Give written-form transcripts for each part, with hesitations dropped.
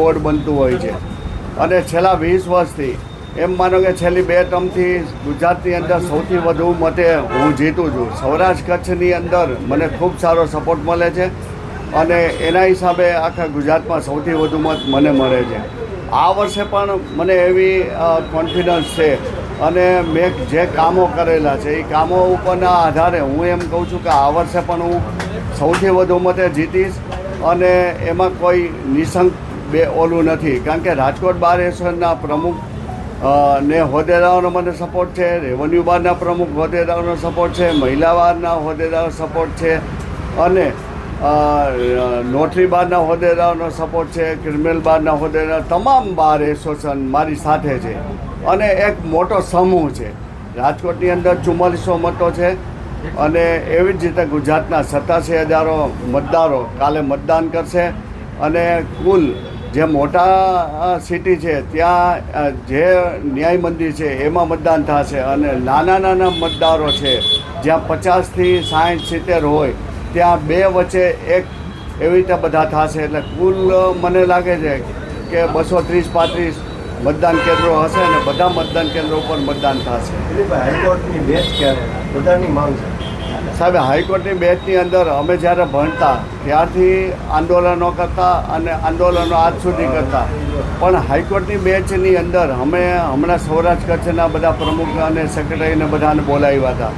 Board બનતું હોય છે અને છેલ્લા 20 વર્ષથી એમ માનો કે છેલ્લી 2 ટર્મથી ગુજરાતની અંદર સૌથી વધુ મતે હું જીતું છું. સૌરાષ્ટ્ર કચ્છની અંદર મને ખૂબ સારો સપોર્ટ મળે છે અને એના હિસાબે આખા ગુજરાતમાં સૌથી વધુ મત મને મળે છે. આ વર્ષે પણ મને એવી કોન્ફિડન્સ છે અને મેં જે કામો કરેલા છે એ કામો ઉપરના આધારે હું એમ કહું છું કે આ વર્ષે પણ હું સૌથી વધુ મતે જીતીશ અને એમાં કોઈ નિશંક ઓલું નથી. કારણ કે રાજકોટ બાર એસોસિએશનના પ્રમુખ ને હોદ્દેદારોનો મને સપોર્ટ છે, રેવન્યુ બારના પ્રમુખ હોદ્દેદારોનો સપોર્ટ છે, મહિલા બારના હોદ્દેદારો સપોર્ટ છે અને નોટરી બારના હોદ્દેદારોનો સપોર્ટ છે, ક્રિમિનલ બારના હોદ્દેદારો, તમામ બાર એસોસિએશન મારી સાથે છે અને એક મોટો સમૂહ છે. રાજકોટની અંદર 4400 મતો છે અને એવી જ રીતે ગુજરાતના 87,000 મતદારો કાલે મતદાન કરશે અને કુલ જે મોટા સિટી છે ત્યાં જે ન્યાય મંદિર છે એમાં મતદાન થશે અને નાના નાના મતદારો છે જ્યાં 50થી 60 70 હોય ત્યાં 2 વચ્ચે એક એવી રીતે બધા થશે. એટલે કુલ મને લાગે છે કે 230-35 મતદાન કેન્દ્રો હશે અને બધા મતદાન કેન્દ્રો ઉપર મતદાન થશે. હાઈકોર્ટની બેચ ક્યારે બધાની માંગ છે સાહેબ? હાઈકોર્ટની બેચની અંદર અમે જ્યારે ભણતા ત્યારથી આંદોલનો કરતા અને આંદોલનો આજ સુધી કરતા, પણ હાઈકોર્ટની બેચની અંદર અમે હમણાં સૌરાષ્ટ્ર કચ્છના બધા પ્રમુખ અને સેક્રેટરીને બધાને બોલાવ્યા હતા,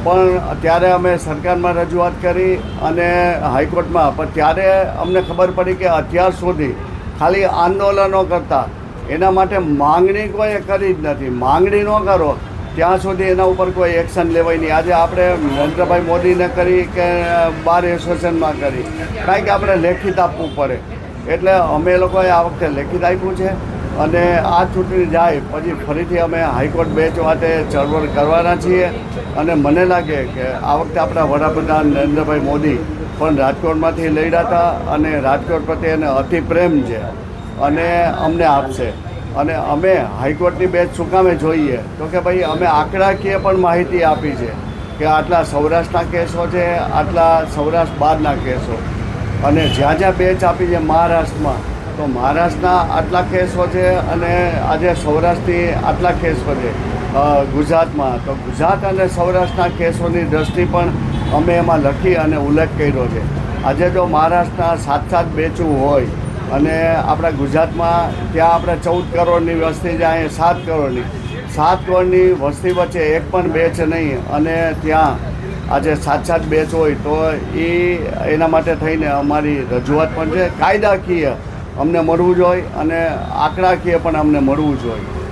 પણ ત્યારે અમે સરકારમાં રજૂઆત કરી અને હાઈકોર્ટમાં, પણ ત્યારે અમને ખબર પડી કે અત્યાર સુધી ખાલી આંદોલનો કરતા, એના માટે માંગણી કોઈ કરી જ નથી. માંગણી ન કરો ત્યાં સુધી એના ઉપર કોઈ એક્શન લેવાય નહીં. આજે આપણે નરેન્દ્રભાઈ મોદીને કરી કે બાર એસોસિએશનમાં કરી, કારણ કે આપણે લેખિત આપવું પડે, એટલે અમે લોકોએ આ વખતે લેખિત આપ્યું છે અને આ ચૂંટણી જાય પછી ફરીથી અમે હાઈકોર્ટ બેચ માટે ચળવળ કરવાના છીએ અને મને લાગે કે આ વખતે આપણા વડાપ્રધાન નરેન્દ્રભાઈ મોદી પણ રાજકોટમાંથી લડ્યા હતા અને રાજકોટ પ્રત્યે એને અતિ પ્રેમ છે અને અમને આપશે. અને અમે હાઈકોર્ટની બેચ શું કામે જોઈએ તો કે ભાઈ અમે આંકડાકીય પણ માહિતી આપી છે કે આટલા સૌરાષ્ટ્રના કેસો છે, આટલા સૌરાષ્ટ્ર બહારના કેસો, અને જ્યાં જ્યાં બેચ આપી છે મહારાષ્ટ્રમાં તો મહારાષ્ટ્રના આટલા કેસો છે અને આજે સૌરાષ્ટ્રની આટલા કેસો છે ગુજરાતમાં, તો ગુજરાત અને સૌરાષ્ટ્રના કેસોની દ્રષ્ટિ પણ અમે એમાં લખી અને ઉલ્લેખ કર્યો છે. આજે જો મહારાષ્ટ્રના 7 બેચું હોય અને આપણા ગુજરાતમાં ત્યાં આપણે 14 કરોડની વસ્તી છે, અહીંયા 7 કરોડની, 7 કરોડની વસ્તી વચ્ચે એક પણ બેચ નહીં અને ત્યાં આજે 7 બેચ હોય તો એના માટે થઈને અમારી રજૂઆત પણ છે. કાયદાકીય અમને મળવું જોઈએ અને આંકડાકીય પણ અમને મળવું જોઈએ.